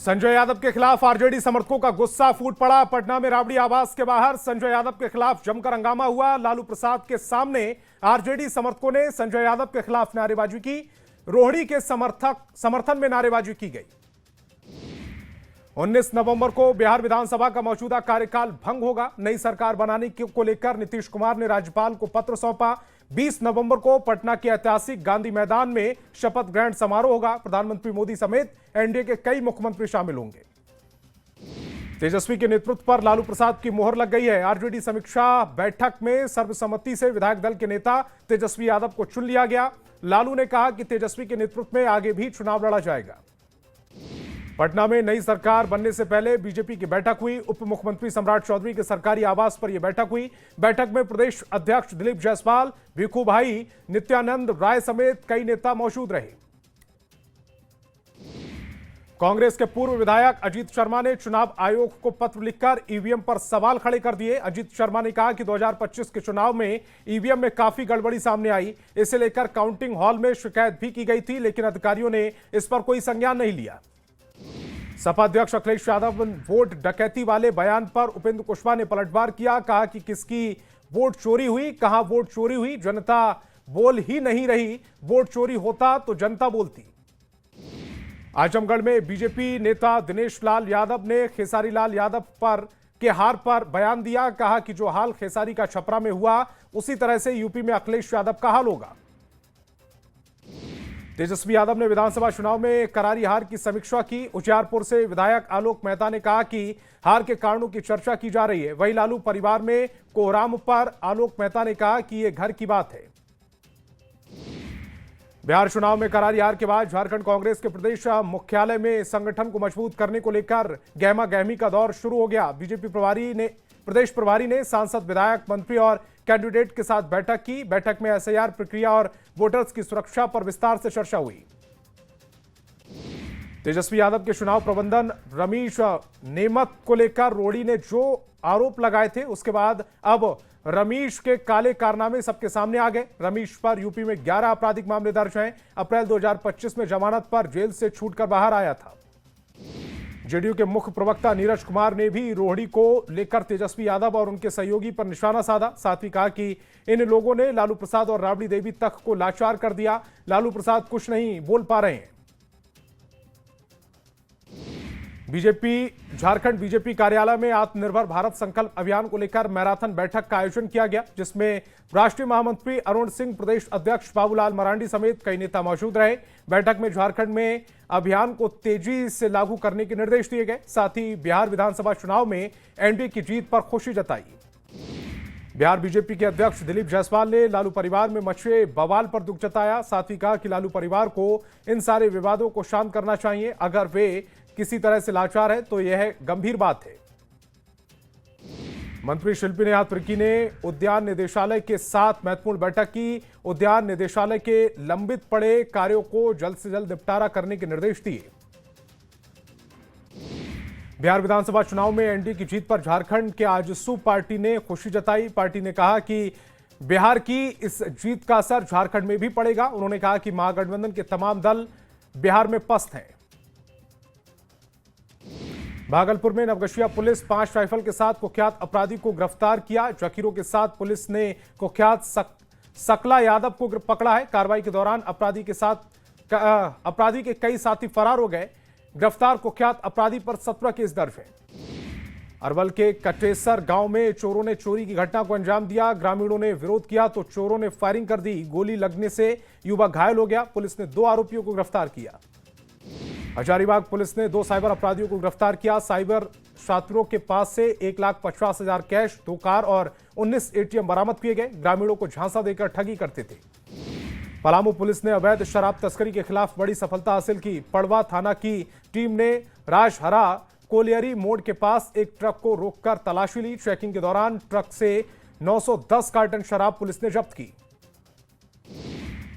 संजय यादव के खिलाफ आरजेडी समर्थकों का गुस्सा फूट पड़ा। पटना में राबड़ी आवास के बाहर संजय यादव के खिलाफ जमकर हंगामा हुआ। लालू प्रसाद के सामने आरजेडी समर्थकों ने संजय यादव के खिलाफ नारेबाजी की। रोहिणी के समर्थन में नारेबाजी की गई। 19 नवंबर को बिहार विधानसभा का मौजूदा कार्यकाल भंग होगा। नई सरकार बनाने को लेकर नीतीश कुमार ने राज्यपाल को पत्र सौंपा। 20 नवंबर को पटना के ऐतिहासिक गांधी मैदान में शपथ ग्रहण समारोह होगा। प्रधानमंत्री मोदी समेत एनडीए के कई मुख्यमंत्री शामिल होंगे। तेजस्वी के नेतृत्व पर लालू प्रसाद की मोहर लग गई है। आरजेडी समीक्षा बैठक में सर्वसम्मति से विधायक दल के नेता तेजस्वी यादव को चुन लिया गया। लालू ने कहा कि तेजस्वी के नेतृत्व में आगे भी चुनाव लड़ा जाएगा। पटना में नई सरकार बनने से पहले बीजेपी की बैठक हुई। उप मुख्यमंत्री सम्राट चौधरी के सरकारी आवास पर यह बैठक हुई। बैठक में प्रदेश अध्यक्ष दिलीप जायसवाल, भिखू भाई, नित्यानंद राय समेत कई नेता मौजूद रहे। कांग्रेस के पूर्व विधायक अजीत शर्मा ने चुनाव आयोग को पत्र लिखकर ईवीएम पर सवाल खड़े कर दिए। अजीत शर्मा ने कहा कि 2025 के चुनाव में ईवीएम में काफी गड़बड़ी सामने आई। इसे लेकर काउंटिंग हॉल में शिकायत भी की गई थी, लेकिन अधिकारियों ने इस पर कोई संज्ञान नहीं लिया। सपा अध्यक्ष अखिलेश यादव वोट डकैती वाले बयान पर उपेंद्र कुशवाहा ने पलटवार किया। कहा कि किसकी वोट चोरी हुई, कहां वोट चोरी हुई, जनता बोल ही नहीं रही। वोट चोरी होता तो जनता बोलती। आजमगढ़ में बीजेपी नेता दिनेश लाल यादव ने खेसारी लाल यादव के हार पर बयान दिया। कहा कि जो हाल खेसारी का छपरा में हुआ, उसी तरह से यूपी में अखिलेश यादव का हाल होगा। तेजस्वी यादव ने विधानसभा चुनाव में करारी हार की समीक्षा की। उजियारपुर से विधायक आलोक मेहता ने कहा कि हार के कारणों की चर्चा की जा रही है। वहीं लालू परिवार में कोहराम पर आलोक मेहता ने कहा कि यह घर की बात है। बिहार चुनाव में करारी हार के बाद झारखंड कांग्रेस के प्रदेश मुख्यालय में संगठन को मजबूत करने को लेकर गहमा गहमी का दौर शुरू हो गया। बीजेपी प्रदेश प्रभारी ने सांसद, विधायक, मंत्री और कैंडिडेट के साथ बैठक की। बैठक में एसआईआर प्रक्रिया और वोटर्स की सुरक्षा पर विस्तार से चर्चा हुई। तेजस्वी यादव के चुनाव प्रबंधन रमेश नेमत को लेकर रोहिणी ने जो आरोप लगाए थे, उसके बाद अब रमेश के काले कारनामे सबके सामने आ गए। रमेश पर यूपी में 11 आपराधिक मामले दर्ज हैं। अप्रैल 2025 में जमानत पर जेल से छूटकर बाहर आया था। जेडीयू के मुख्य प्रवक्ता नीरज कुमार ने भी रोहिणी को लेकर तेजस्वी यादव और उनके सहयोगी पर निशाना साधा। साथ ही कहा कि इन लोगों ने लालू प्रसाद और राबड़ी देवी तक को लाचार कर दिया। लालू प्रसाद कुछ नहीं बोल पा रहे हैं। झारखंड बीजेपी कार्यालय में आत्मनिर्भर भारत संकल्प अभियान को लेकर मैराथन बैठक का आयोजन किया गया, जिसमें राष्ट्रीय महामंत्री अरुण सिंह, प्रदेश अध्यक्ष बाबूलाल मरांडी समेत कई नेता मौजूद रहे। बैठक में झारखंड में अभियान को तेजी से लागू करने के निर्देश दिए गए। साथ ही बिहार विधानसभा चुनाव में एनडीए की जीत पर खुशी जताई। बिहार बीजेपी के अध्यक्ष दिलीप जायसवाल ने लालू परिवार में मचे बवाल पर दुख जताया। साथ ही कहा कि लालू परिवार को इन सारे विवादों को शांत करना चाहिए। अगर वे किसी तरह से लाचार है तो यह गंभीर बात है। मंत्री शिल्पी नेहा तिर्की ने उद्यान निदेशालय के साथ महत्वपूर्ण बैठक की। उद्यान निदेशालय के लंबित पड़े कार्यों को जल्द से जल्द निपटारा करने के निर्देश दिए। बिहार विधानसभा चुनाव में एनडीए की जीत पर झारखंड के आजसू पार्टी ने खुशी जताई। पार्टी ने कहा कि बिहार की इस जीत का असर झारखंड में भी पड़ेगा। उन्होंने कहा कि महागठबंधन के तमाम दल बिहार में पस्त हैं। भागलपुर में नवगछिया पुलिस 5 राइफल के साथ कुख्यात अपराधी को गिरफ्तार किया। जखीरों के साथ पुलिस ने कुख्यात सकला यादव को पकड़ा है। कार्रवाई के दौरान अपराधी के कई साथी फरार हो गए। गिरफ्तार कुख्यात अपराधी पर 17 केस दर्ज है। अरवल के कटेसर गांव में चोरों ने चोरी की घटना को अंजाम दिया। ग्रामीणों ने विरोध किया तो चोरों ने फायरिंग कर दी। गोली लगने से युवक घायल हो गया। पुलिस ने 2 आरोपियों को गिरफ्तार किया। हजारीबाग पुलिस ने 2 साइबर अपराधियों को गिरफ्तार किया। साइबर छात्रों के पास से 1,50,000 कैश, 2 कार और 19 एटीएम बरामद किए गए। ग्रामीणों को झांसा देकर ठगी करते थे। पलामू पुलिस ने अवैध शराब तस्करी के खिलाफ बड़ी सफलता हासिल की। पड़वा थाना की टीम ने राजहरा कोलियरी मोड़ के पास एक ट्रक को रोककर तलाशी ली। चेकिंग के दौरान ट्रक से 910 कार्टन शराब पुलिस ने जब्त की।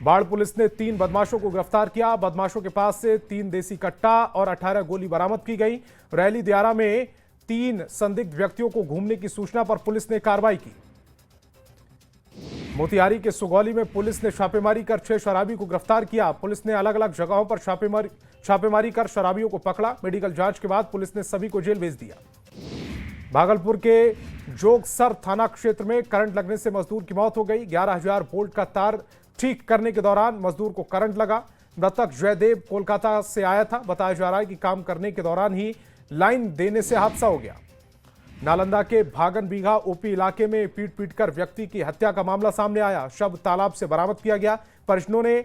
बाढ़ पुलिस ने 3 बदमाशों को गिरफ्तार किया। बदमाशों के पास से 3 देसी कट्टा और 18 गोली बरामद की गई। रैली दियारा में 3 संदिग्ध व्यक्तियों को घूमने की सूचना पर पुलिस ने कार्रवाई की। मोतिहारी के सुगौली में पुलिस ने छापेमारी कर 6 शराबी को गिरफ्तार किया। पुलिस ने अलग अलग जगहों पर छापेमारी कर शराबियों को पकड़ा। मेडिकल जांच के बाद पुलिस ने सभी को जेल भेज दिया। भागलपुर के जोगसर थाना क्षेत्र में करंट लगने से मजदूर की मौत हो गई। 11,000 वोल्ट का तार ठीक करने के दौरान मजदूर को करंट लगा। मृतक जयदेव कोलकाता से आया था। बताया जा रहा है कि काम करने के दौरान ही लाइन देने से हादसा हो गया। नालंदा के भागन बीघा ओपी इलाके में पीट-पीटकर व्यक्ति की हत्या का मामला सामने आया। शव तालाब से बरामद किया गया। परिजनों ने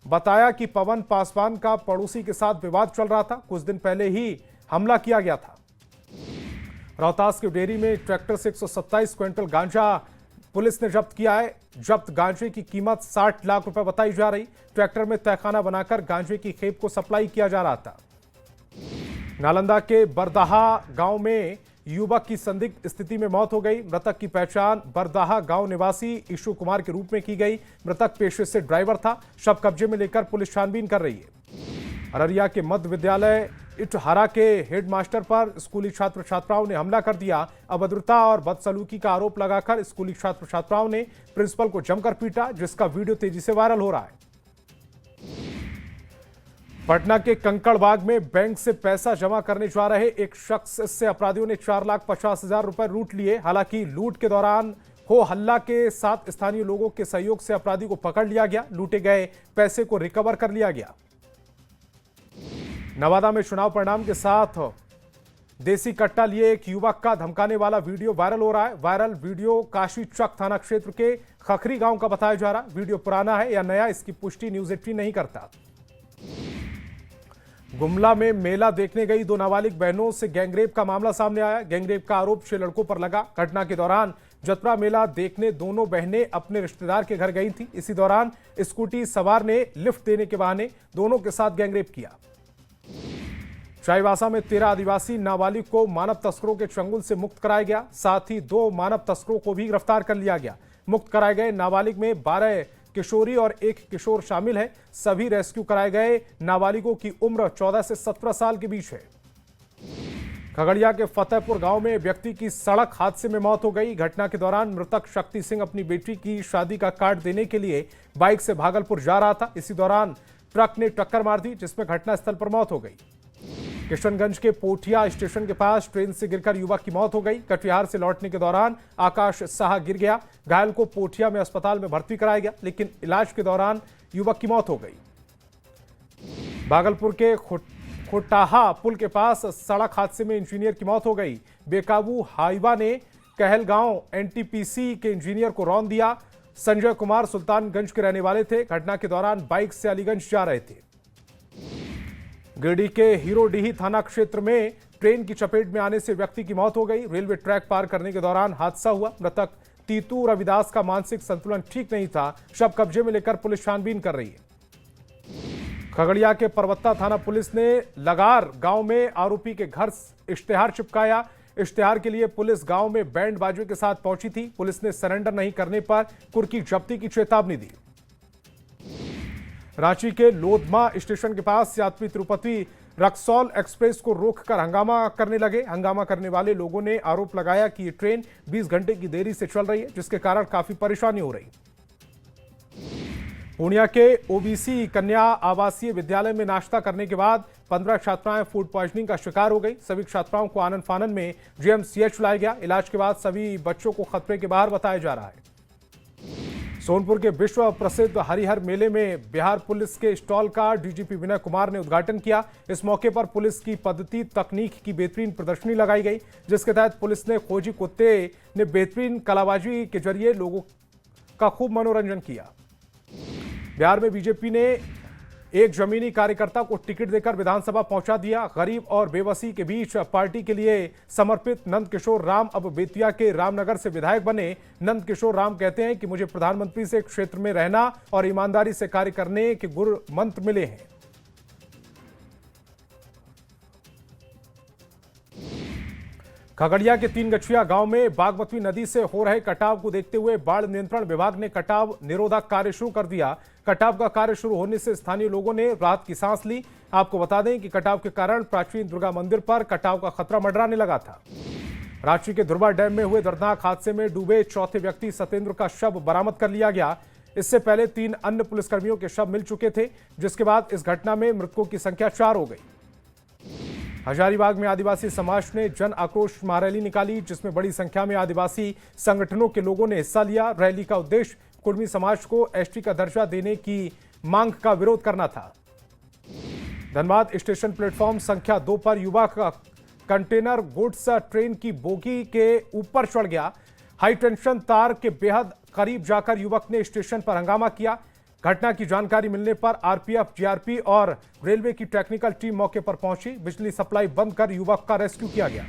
बताया कि पवन पासवान का पड़ोसी के साथ विवाद चल रहा था। कुछ दिन पहले ही हमला किया गया था। रोहतास की डेयरी में ट्रैक्टर से 127 क्विंटल गांजा पुलिस ने जब्त किया है। जब्त गांजे की कीमत 60 लाख रुपए बताई जा रही। ट्रैक्टर में तहखाना बनाकर गांजे की खेप को सप्लाई किया जा रहा था। नालंदा के बरदाहा गांव में युवक की संदिग्ध स्थिति में मौत हो गई। मृतक की पहचान बरदाहा गांव निवासी ईशु कुमार के रूप में की गई। मृतक पेशे से ड्राइवर था। शव कब्जे में लेकर पुलिस छानबीन कर रही है। अररिया के मध्य विद्यालय इटहरा के हेडमास्टर पर स्कूली छात्र छात्राओं ने हमला कर दिया। अभद्रता और बदसलूकी का आरोप लगाकर स्कूली छात्र छात्राओं ने प्रिंसिपल को जमकर पीटा, जिसका वीडियो तेजी से वायरल हो रहा है। पटना के कंकड़बाग में बैंक से पैसा जमा करने जा रहे एक शख्स से अपराधियों ने 4,50,000 रुपए लूट लिए। हालांकि लूट के दौरान हो हल्ला के साथ स्थानीय लोगों के सहयोग से अपराधी को पकड़ लिया गया। लूटे गए पैसे को रिकवर कर लिया गया। नवादा में चुनाव परिणाम के साथ देसी कट्टा लिए एक युवक का धमकाने वाला वीडियो वायरल हो रहा है। वायरल वीडियो काशी चक थाना क्षेत्र के खखरी गांव का बताया जा रहा है। वीडियो पुराना है या नया, इसकी पुष्टि न्यूज 18 नहीं करता। गुमला में मेला देखने गई 2 नाबालिग बहनों से गैंगरेप का मामला सामने आया। गैंगरेप का आरोप 6 लड़कों पर लगा। घटना के दौरान जतरा मेला देखने दोनों बहनें अपने रिश्तेदार के घर गई थी। इसी दौरान स्कूटी सवार ने लिफ्ट देने के बहाने दोनों के साथ गैंगरेप किया। चाईबासा में 13 आदिवासी नाबालिग को मानव तस्करों के चंगुल से मुक्त कराया गया। साथ ही 2 मानव तस्करों को भी गिरफ्तार कर लिया गया। मुक्त कराए गए नाबालिग में 12 किशोरी और 1 किशोर शामिल है। सभी रेस्क्यू कराए गए नाबालिगों की उम्र 14 से 17 साल के बीच है। खगड़िया के फतेहपुर गांव में व्यक्ति की सड़क हादसे में मौत हो गई। घटना के दौरान मृतक शक्ति सिंह अपनी बेटी की शादी का कार्ड देने के लिए बाइक से भागलपुर जा रहा था। इसी दौरान ट्रक ने टक्कर मार दी, जिसमें घटनास्थल पर मौत हो गई। किशनगंज के पोठिया स्टेशन के पास ट्रेन से गिरकर युवक की मौत हो गई। कटिहार से लौटने के दौरान आकाश साहा गिर गया। घायल को पोठिया में अस्पताल में भर्ती कराया गया, लेकिन इलाज के दौरान युवक की मौत हो गई। भागलपुर के खोटाहा पुल के पास सड़क हादसे में इंजीनियर की मौत हो गई। बेकाबू हाईवा ने कहलगांव एनटीपीसी के इंजीनियर को रौंद दिया। संजय कुमार सुल्तानगंज के रहने वाले थे। घटना के दौरान बाइक से अलीगंज जा रहे थे। गिरिडीह के हीरोडीही थाना क्षेत्र में ट्रेन की चपेट में आने से व्यक्ति की मौत हो गई। रेलवे ट्रैक पार करने के दौरान हादसा हुआ। मृतक तीतू रविदास का मानसिक संतुलन ठीक नहीं था। शव कब्जे में लेकर पुलिस छानबीन कर रही है। खगड़िया के परबत्ता थाना पुलिस ने लगार गांव में आरोपी के घर इश्तेहार चिपकाया। इश्तेहार के लिए पुलिस गांव में बैंड बाजे के साथ पहुंची थी। पुलिस ने सरेंडर नहीं करने पर कुर्की जब्ती की चेतावनी दी। रांची के लोधमा स्टेशन के पास यात्री तिरुपति रक्सौल एक्सप्रेस को रोककर हंगामा करने लगे। हंगामा करने वाले लोगों ने आरोप लगाया कि ये ट्रेन 20 घंटे की देरी से चल रही है, जिसके कारण काफी परेशानी हो रही। पूर्णिया के ओबीसी कन्या आवासीय विद्यालय में नाश्ता करने के बाद 15 छात्राएं फूड पॉइजनिंग का शिकार हो गई। सभी छात्राओं को आनन फानन में जीएमसीएच लाया गया। इलाज के बाद सभी बच्चों को खतरे के बाहर बताया जा रहा है। सोनपुर के विश्व प्रसिद्ध हरिहर मेले में बिहार पुलिस के स्टॉल का डीजीपी विनय कुमार ने उद्घाटन किया। इस मौके पर पुलिस की पद्धति तकनीक की बेहतरीन प्रदर्शनी लगाई गई, जिसके तहत पुलिस ने खोजी कुत्ते ने बेहतरीन कलाबाजी के जरिए लोगों का खूब मनोरंजन किया। बिहार में बीजेपी ने एक जमीनी कार्यकर्ता को टिकट देकर विधानसभा पहुंचा दिया। गरीब और बेबसी के बीच पार्टी के लिए समर्पित नंद किशोर राम अब बेतिया के रामनगर से विधायक बने। नंद किशोर राम कहते हैं कि मुझे प्रधानमंत्री से क्षेत्र में रहना और ईमानदारी से कार्य करने के गुर मंत्र मिले हैं। खगड़िया के 3 गछिया गांव में बागमती नदी से हो रहे कटाव को देखते हुए बाढ़ नियंत्रण विभाग ने कटाव निरोधक कार्य शुरू कर दिया। कटाव का कार्य शुरू होने से स्थानीय लोगों ने राहत की सांस ली। आपको बता दें कि कटाव के कारण प्राचीन दुर्गा मंदिर पर कटाव का खतरा मंडराने लगा था। रांची के धुर्वा डैम में हुए दर्दनाक हादसे में डूबे चौथे व्यक्ति सत्येंद्र का शव बरामद कर लिया गया। इससे पहले 3 अन्य पुलिसकर्मियों के शव मिल चुके थे, जिसके बाद इस घटना में मृतकों की संख्या 4 हो गई। हजारीबाग में आदिवासी समाज ने जन आक्रोश महारैली निकाली, जिसमें बड़ी संख्या में आदिवासी संगठनों के लोगों ने हिस्सा लिया। रैली का उद्देश्य कुर्मी समाज को एसटी का दर्जा देने की मांग का विरोध करना था। धनबाद स्टेशन प्लेटफॉर्म संख्या 2 पर युवा का कंटेनर गुड्स ट्रेन की बोगी के ऊपर चढ़ गया। हाई टेंशन तार के बेहद करीब जाकर युवक ने स्टेशन पर हंगामा किया। घटना की जानकारी मिलने पर आरपीएफ, जीआरपी और रेलवे की टेक्निकल टीम मौके पर पहुंची। बिजली सप्लाई बंद कर युवक का रेस्क्यू किया गया।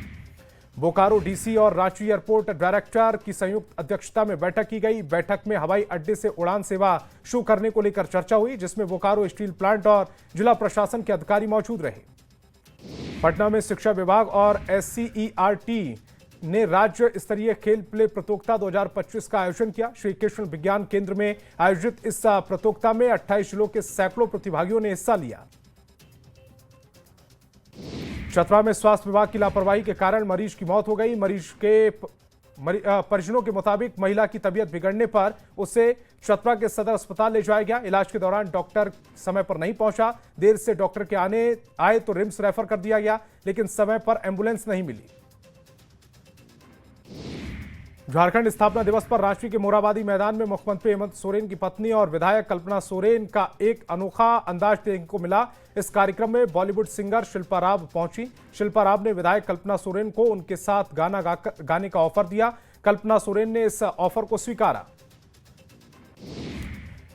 बोकारो डीसी और रांची एयरपोर्ट डायरेक्टर की संयुक्त अध्यक्षता में बैठक की गई। बैठक में हवाई अड्डे से उड़ान सेवा शुरू करने को लेकर चर्चा हुई, जिसमें बोकारो स्टील प्लांट और जिला प्रशासन के अधिकारी मौजूद रहे। पटना में शिक्षा विभाग और एससीईआरटी ने राज्य स्तरीय खेल प्ले प्रतियोगिता 2025 का आयोजन किया। श्री कृष्ण विज्ञान केंद्र में आयोजित इस प्रतियोगिता में 28 जिलों के सैकड़ों प्रतिभागियों ने हिस्सा लिया। चतरा में स्वास्थ्य विभाग की लापरवाही के कारण मरीज की मौत हो गई। मरीज के परिजनों के मुताबिक महिला की तबीयत बिगड़ने पर उसे चतरा के सदर अस्पताल ले जाया गया। इलाज के दौरान डॉक्टर समय पर नहीं पहुंचा। देर से डॉक्टर के आए तो रिम्स रेफर कर दिया गया, लेकिन समय पर एम्बुलेंस नहीं मिली। झारखंड स्थापना दिवस पर रांची के मोरहाबादी मैदान में मुख्यमंत्री हेमंत सोरेन की पत्नी और विधायक कल्पना सोरेन का एक अनोखा अंदाज देखने को मिला। इस कार्यक्रम में बॉलीवुड सिंगर शिल्पा राव पहुंची। शिल्पा राव ने विधायक कल्पना सोरेन को उनके साथ गाने का ऑफर दिया। कल्पना सोरेन ने इस ऑफर को स्वीकारा।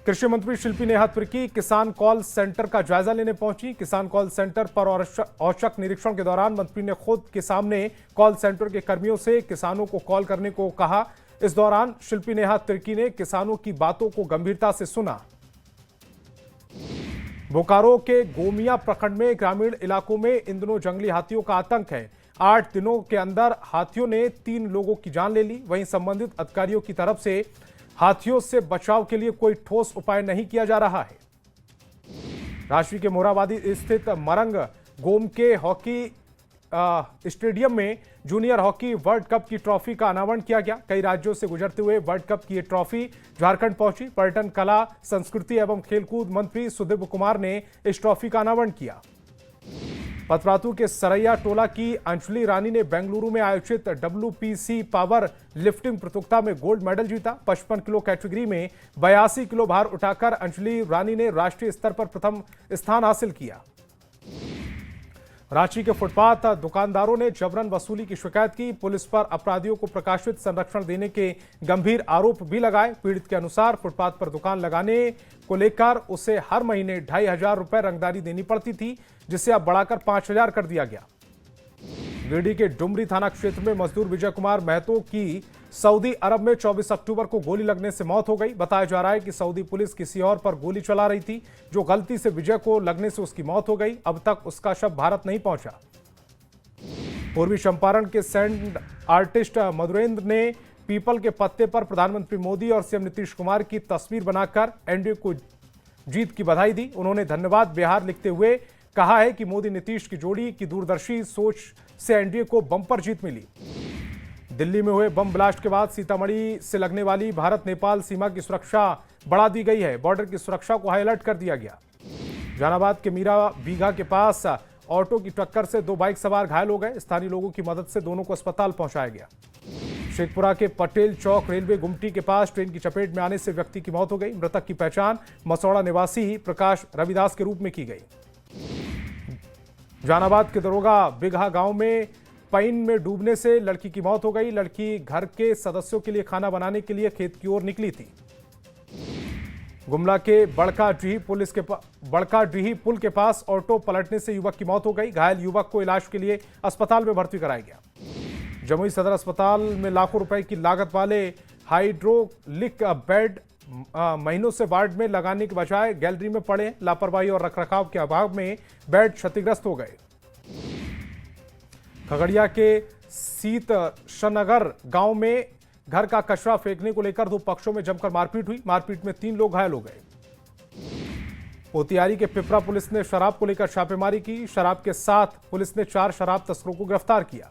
कृषि मंत्री शिल्पी नेहा तिर्की किसान कॉल सेंटर का जायजा लेने पहुंची। किसान कॉल सेंटर पर औचक निरीक्षण के दौरान मंत्री ने खुद के सामने कॉल सेंटर के कर्मियों से किसानों को कॉल करने को कहा। इस दौरान शिल्पी नेहा तिर्की ने किसानों की बातों को गंभीरता से सुना। बोकारो के गोमिया प्रखंड में ग्रामीण इलाकों में इन दिनों जंगली हाथियों का आतंक है। 8 दिनों के अंदर हाथियों ने 3 लोगों की जान ले ली। वहीं संबंधित अधिकारियों की तरफ से हाथियों से बचाव के लिए कोई ठोस उपाय नहीं किया जा रहा है। रांची के मोरहाबादी स्थित मरंग गोम के हॉकी स्टेडियम में जूनियर हॉकी वर्ल्ड कप की ट्रॉफी का अनावरण किया गया। कई राज्यों से गुजरते हुए वर्ल्ड कप की ये ट्रॉफी झारखंड पहुंची। पर्यटन, कला, संस्कृति एवं खेलकूद मंत्री सुदीप कुमार ने इस ट्रॉफी का अनावरण किया। पतरातू के सरैया टोला की अंजलि रानी ने बेंगलुरु में आयोजित WPC पावर लिफ्टिंग प्रतियोगिता में गोल्ड मेडल जीता। 55 किलो कैटेगरी में 82 किलो भार उठाकर अंजलि रानी ने राष्ट्रीय स्तर पर प्रथम स्थान हासिल किया। रांची के फुटपाथ दुकानदारों ने जबरन वसूली की शिकायत की। पुलिस पर अपराधियों को प्रकाशित संरक्षण देने के गंभीर आरोप भी लगाए। पीड़ित के अनुसार फुटपाथ पर दुकान लगाने को लेकर उसे हर महीने 2500 रुपए रंगदारी देनी पड़ती थी, जिसे अब बढ़ाकर 5000 कर दिया गया। गिरिडीह के डुमरी थाना क्षेत्र में मजदूर विजय कुमार महतो की सऊदी अरब में 24 अक्टूबर को गोली लगने से मौत हो गई। बताया जा रहा है कि सऊदी पुलिस किसी और पर गोली चला रही थी, जो गलती से विजय को लगने से उसकी मौत हो गई। अब तक उसका शव भारत नहीं पहुंचा। पूर्वी चंपारण के सैंड आर्टिस्ट मधुरेंद्र ने पीपल के पत्ते पर प्रधानमंत्री मोदी और सीएम नीतीश कुमार की तस्वीर बनाकर एनडीए को जीत की बधाई दी। उन्होंने धन्यवाद बिहार लिखते हुए कहा है कि मोदी नीतीश की जोड़ी की दूरदर्शी सोच से एनडीए को बम्पर जीत मिली। दिल्ली में हुए बम ब्लास्ट के बाद सीतामढ़ी से लगने वाली भारत नेपाल सीमा की सुरक्षा बढ़ा दी गई है। बॉर्डर की सुरक्षा को हाई अलर्ट कर दिया गया। जहानाबाद के मीरा बीघा के पास ऑटो की टक्कर से 2 बाइक सवार घायल हो गए। स्थानीय लोगों की मदद से दोनों को अस्पताल पहुंचाया गया। शेखपुरा के पटेल चौक रेलवे गुमटी के पास ट्रेन की चपेट में आने से व्यक्ति की मौत हो गई। मृतक की पहचान मसौड़ा निवासी प्रकाश रविदास के रूप में की गई। जहानाबाद के दरोगा बिगहा गांव में पाइन में डूबने से लड़की की मौत हो गई। लड़की घर के सदस्यों के लिए खाना बनाने के लिए खेत की ओर निकली थी। गुमला के बड़का डीही पुल के पास ऑटो पलटने से युवक की मौत हो गई। घायल युवक को इलाज के लिए अस्पताल में भर्ती कराया गया। जमुई सदर अस्पताल में लाखों रुपए की लागत वाले हाइड्रोलिक बेड महीनों से वार्ड में लगाने के बजाय गैलरी में पड़े। लापरवाही और रखरखाव के अभाव में बेड क्षतिग्रस्त हो गए। खगड़िया के सीतशनगर गांव में घर का कचरा फेंकने को लेकर 2 पक्षों में जमकर मारपीट हुई। मारपीट में 3 लोग घायल हो गए। पोतियारी के पिपरा पुलिस ने शराब को लेकर छापेमारी की। शराब के साथ पुलिस ने 4 शराब तस्करों को गिरफ्तार किया।